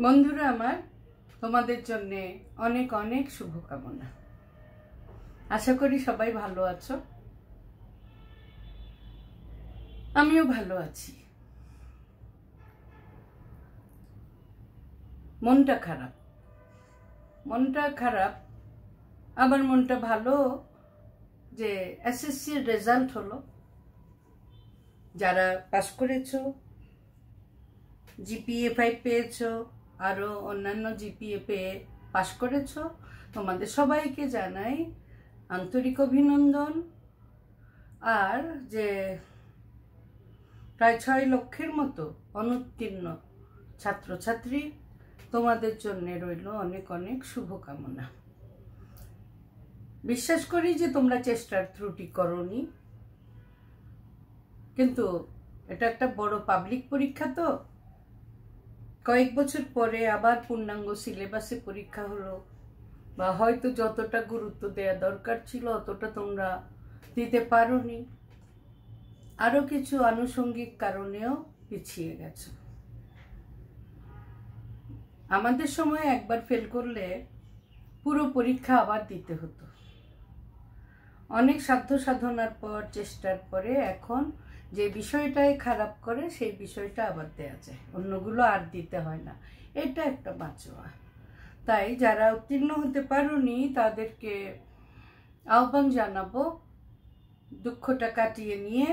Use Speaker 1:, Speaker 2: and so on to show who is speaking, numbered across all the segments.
Speaker 1: বন্ধুরা আমার, তোমাদের জন্য অনেক অনেক শুভকামনা। আশা করি সবাই ভালো আছো, আমিও ভালো আছি। মনটা খারাপ, আবার মনটা ভালো যে এসএসসির রেজাল্ট হলো। যারা পাস করেছো, জিপিএ 5 পেয়েছো, আরও অন্যান্য জিপিএ পেয়ে পাশ করেছো, তোমাদের সবাইকে জানাই আন্তরিক অভিনন্দন। আর যে প্রায় 6 লক্ষের মতো অনুত্তীর্ণ ছাত্রছাত্রী, তোমাদের জন্য রইল অনেক অনেক শুভকামনা। বিশ্বাস করি যে তোমরা চেষ্টার ত্রুটি করোনি, কিন্তু এটা একটা বড় পাবলিক পরীক্ষা, তো কয়েক বছর পরে আবার পূর্ণাঙ্গ সিলেবাসে পরীক্ষা হলো, বা হয়তো যতটা গুরুত্ব দেওয়া দরকার ছিল অতটা তোমরা দিতে পারোনি, আরো কিছু আনুষঙ্গিক কারণেও পিছিয়ে গেছে। আমাদের সময় একবার ফেল করলে পুরো পরীক্ষা আবার দিতে হতো। অনেক সাধ্য সাধনার পর, চেষ্টার পরে এখন যে বিষয়টাই খারাপ করে সেই বিষয়টা আবার দেয়া যায়, অন্যগুলো আর দিতে হয় না। এটা একটা বাঁচোয়া। তাই যারা উত্তীর্ণ হতে পারোনি তাদেরকে আহ্বান জানাবো, দুঃখটা কাটিয়ে নিয়ে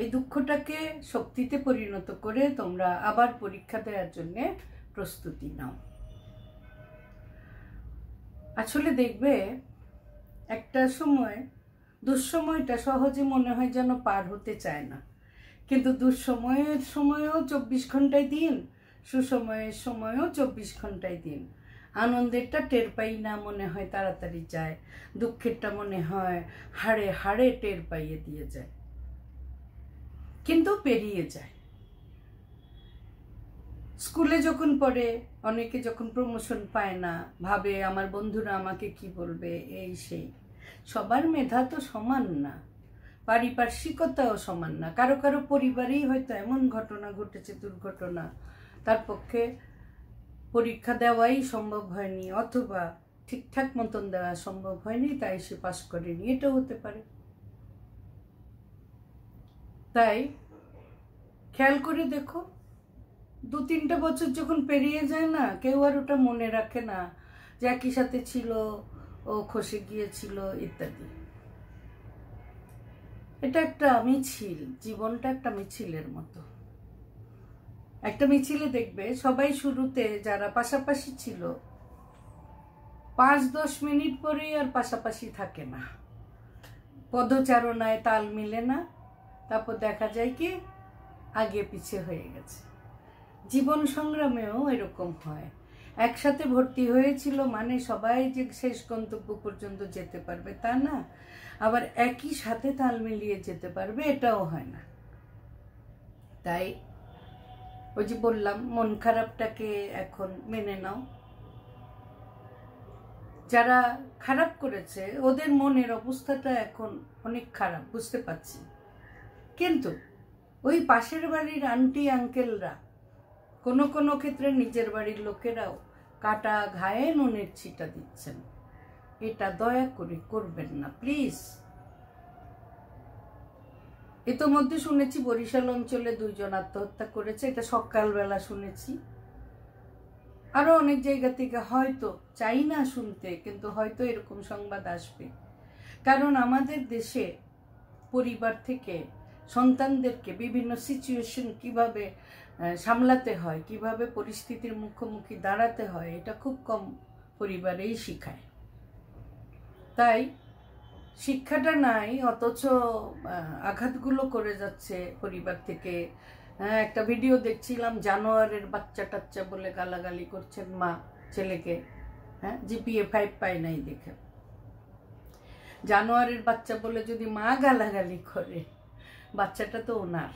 Speaker 1: এই দুঃখটাকে শক্তিতে পরিণত করে তোমরা আবার পরীক্ষা দেওয়ার জন্য প্রস্তুতি নাও। আসলে দেখবে একটা সময় দুঃসময়টা সহজে মনে হয় যেন পার হতে চায় না, কিন্তু দুঃসময়ের সময়ও 24 ঘন্টায় দিন, সুসময়ের সময়ও 24 ঘন্টায় দিন। আনন্দেরটা টের পাই না, মনে হয় তাড়াতাড়ি যায়। দুঃখেরটা মনে হয় হাড়ে হাড়ে টের পাইয়ে দিয়ে যায়, কিন্তু পেরিয়ে যায়। স্কুলে যখন পড়ে, অনেকে যখন প্রমোশন পায় না, ভাবে আমার বন্ধুরা আমাকে কি বলবে, এই সেই। সবার মেধা তো সমান না, পারিপার্শ্বিকতাও সমান না। কারো কারো পরিবারেই হয়তো এমন ঘটনা ঘটেছে, দুর্ঘটনা, তার পক্ষে পরীক্ষা দেওয়াই সম্ভব হয়নি, অথবা ঠিকঠাক মতন দেওয়া সম্ভব হয়নি, তাই সে পাস করেনি, এটাও হতে পারে। তাই খেয়াল করে দেখো, 2-3 বছর যখন পেরিয়ে যায় না, কেউ আর ওটা মনে রাখে না যে একই সাথে ছিল, ও খসে গিয়েছিল ইত্যাদি। এটা একটা মিছিল, জীবনটা একটা মিছিলের মতো। একটা মিছিলে দেখবে সবাই শুরুতে যারা পাশাপাশি ছিল 5-10 মিনিট পরেই আর পাশাপাশি থাকে না, পদচারণায় তাল মিলে না, তারপর দেখা যায় কি আগে পিছে হয়ে গেছে। জীবন সংগ্রামেও এরকম হয়। একসাথে ভর্তি হয়েছিল মানে সবাই যে শেষ গন্তব্য পর্যন্ত যেতে পারবে তা না, আবার একই সাথে তাল মিলিয়ে যেতে পারবে এটাও হয় না। তাই ওই যে বললাম, মন খারাপটাকে এখন মেনে নাও। যারা খারাপ করেছে ওদের মনের অবস্থাটা এখন অনেক খারাপ, বুঝতে পারছি, কিন্তু ওই পাশের বাড়ির আন্টি আঙ্কেলরা, কোনো কোনো ক্ষেত্রে নিজের বাড়ির লোকেরাও কাটা ঘায়ে নুনের ছিটা দিচ্ছেন। এটা দয়া করে করবেন না প্লিজ। ইতোমধ্যে শুনেছি বরিশাল অঞ্চলে 2 জন আত্মহত্যা করেছে, এটা সকালবেলা শুনেছি। আরো অনেক জায়গা থেকে, হয়তো চাই না শুনতে, কিন্তু হয়তো এরকম সংবাদ আসবে। কারণ আমাদের দেশে পরিবার থেকে সন্তানদেরকে বিভিন্ন সিচুয়েশন কিভাবে সামলাতে হয়, কিভাবে পরিস্থিতির মুখোমুখি দাঁড়াতে হয়, এটা খুব কম পরিবারেই শিখায়। তাই শিক্ষাটা নাই, অথচ আঘাতগুলো করে যাচ্ছে পরিবার থেকে। একটা ভিডিও দেখছিলাম, জানোয়ারের বাচ্চা টাচ্চা বলে গালাগালি করছেন মা ছেলেকে, জিপিএ 5 পায় নাই দেখে। জানোয়ারের বাচ্চা বলে যদি মা গালাগালি করে, বাচ্চাটা তো ওনার,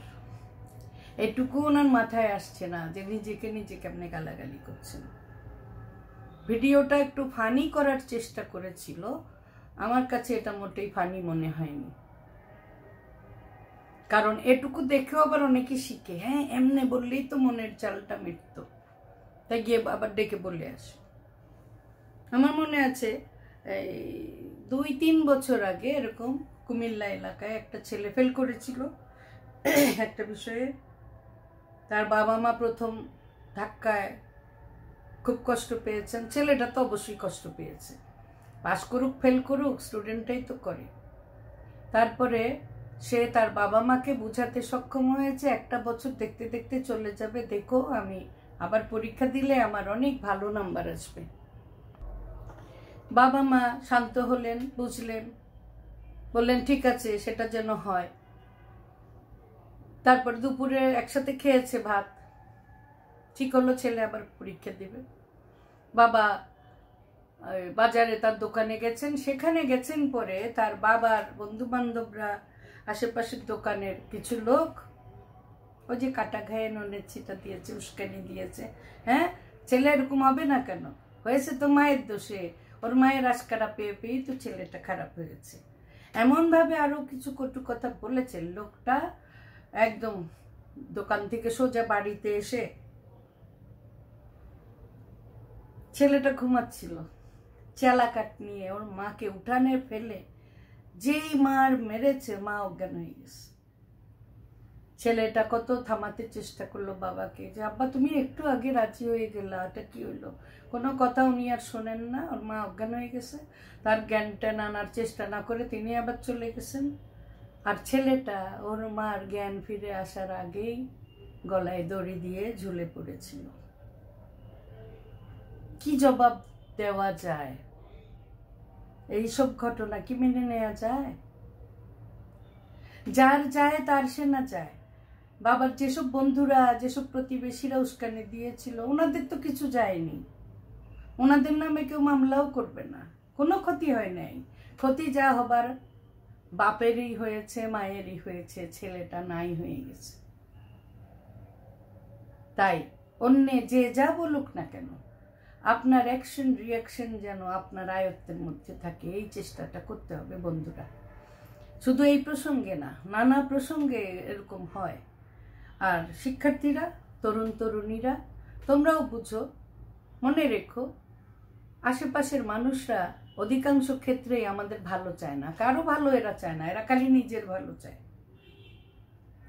Speaker 1: এটুকু ওনার মাথায় আসছে না যে নিজেকে নিজে কেমনে গালাগালি করছেন। ভিডিওটা একটু ফানি করার চেষ্টা করেছিল, আমার কাছে এটা মোটেই ফানি মনে হয়নি। কারণ এটুকু দেখেও আবার অনেকে শিখে, হ্যাঁ এমনে বললেই তো মনের চালটা মিটতো। তাই গিয়ে আবার ডেকে বলে আসে। আমার মনে আছে এই 2-3 বছর আগে এরকম কুমিল্লা এলাকায় একটা ছেলে ফেল করেছিল একটা বিষয়ে। তার বাবা মা প্রথম ধাক্কায় খুব কষ্ট পেয়েছেন। ছেলেটা তো অবশ্যই কষ্ট পেয়েছে, পাস করুক ফেল করুক স্টুডেন্টটাই তো করে। তারপরে সে তার বাবা মাকে বুঝাতে সক্ষম হয়েছে 1 বছর দেখতে দেখতে চলে যাবে, দেখো আমি আবার পরীক্ষা দিলে আমার অনেক ভালো নাম্বার আসবে। বাবা মা শান্ত হলেন, বুঝলেন, বললেন ঠিক আছে সেটা যেন হয়। তারপর দুপুরে একসাথে খেয়েছে ভাত, ঠিক হলো ছেলে আবার পরীক্ষা দিবে। বাবা বাজারে তার দোকানে গেছেন, সেখানে গেছেন পরে তার বাবার বন্ধু বান্ধবরা, আশেপাশের দোকানের কিছু লোক ওই যে কাটা ঘায়ে নুনের ছিটা দিয়েছে, উস্কানি দিয়েছে। হ্যাঁ, ছেলে এরকম হবে না কেন, হয়েছে তো মায়ের দোষে, ওর মায়ের আশকারা পেয়ে পেয়েই তো ছেলেটা খারাপ হয়েছে। এমনভাবে আরো কিছু কটু কথা বলেছে। লোকটা একদম দোকান থেকে সোজা বাড়িতে এসে, ছেলেটা ঘুমাচ্ছিল, চেলা কাঠ নিয়ে ওর মাকে উঠানে ফেলে যেই মার মেরেছে, মা অজ্ঞান হয়ে গেছে। ছেলেটা কত থামাতে চেষ্টা করলো বাবাকে, যে আব্বা তুমি একটু আগে রাজি হয়ে গেলা, এটা কি হইলো? কোনো কথা উনি আর শোনেন না, ওর মা অজ্ঞান হয়ে গেছে। তার জ্ঞানটা আনার চেষ্টা না করে তিনি আবার চলে গেছেন। আর ছেলেটা ওর মার জ্ঞান ফিরে আসার আগেই গলায় দড়ি দিয়ে ঝুলে পড়েছিল। কি জবাব দেওয়া যায়? এইসব ঘটনা কি মেনে নেওয়া যায়? যার যায় তার সে না যায়। বাবার যেসব বন্ধুরা, যেসব প্রতিবেশীরা উস্কানি দিয়েছিল, ওনাদের তো কিছু যায়নি, ওনাদের নামে কেউ মামলাও করবে না, কোনো ক্ষতি হয় নাই। ক্ষতি যা হবার বাপেরই হয়েছে, মায়েরই হয়েছে, ছেলেটা নাই হয়ে গেছে। তাই অন্যে যে যা বলুক না কেন, আপনার অ্যাকশন রিয়াকশন যেন আপনার আয়ত্তের মধ্যে থাকে, এই চেষ্টাটা করতে হবে বন্ধুরা। শুধু এই প্রসঙ্গে না, নানা প্রসঙ্গে এরকম হয়। আর শিক্ষার্থীরা, তরুণ তরুণীরা, তোমরাও বুঝো, মনে রেখো, আশেপাশের মানুষরা অধিকাংশ ক্ষেত্রেই আমাদের ভালো চায় না, কারো ভালো এরা চায় না, এরা খালি নিজের ভালো চায়।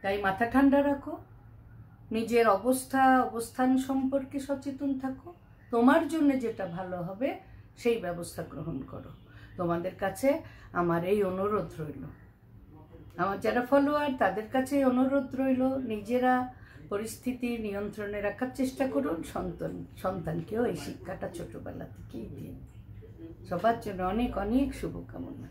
Speaker 1: তাই মাথা ঠান্ডা রাখো, নিজের অবস্থান সম্পর্কে সচেতন থাকো, তোমার জন্য যেটা ভালো হবে সেই ব্যবস্থা গ্রহণ করো। তোমাদের কাছে আমার এই অনুরোধ রইল, আমার যারা ফলোয়ার তাদের কাছে অনুরোধ রইল, নিজেরা পরিস্থিতি নিয়ন্ত্রণে রাখার চেষ্টা করুন, সন্তানকেও এই শিক্ষাটা ছোটবেলা থেকেই দিন। সবার জন্য অনেক অনেক শুভকামনা।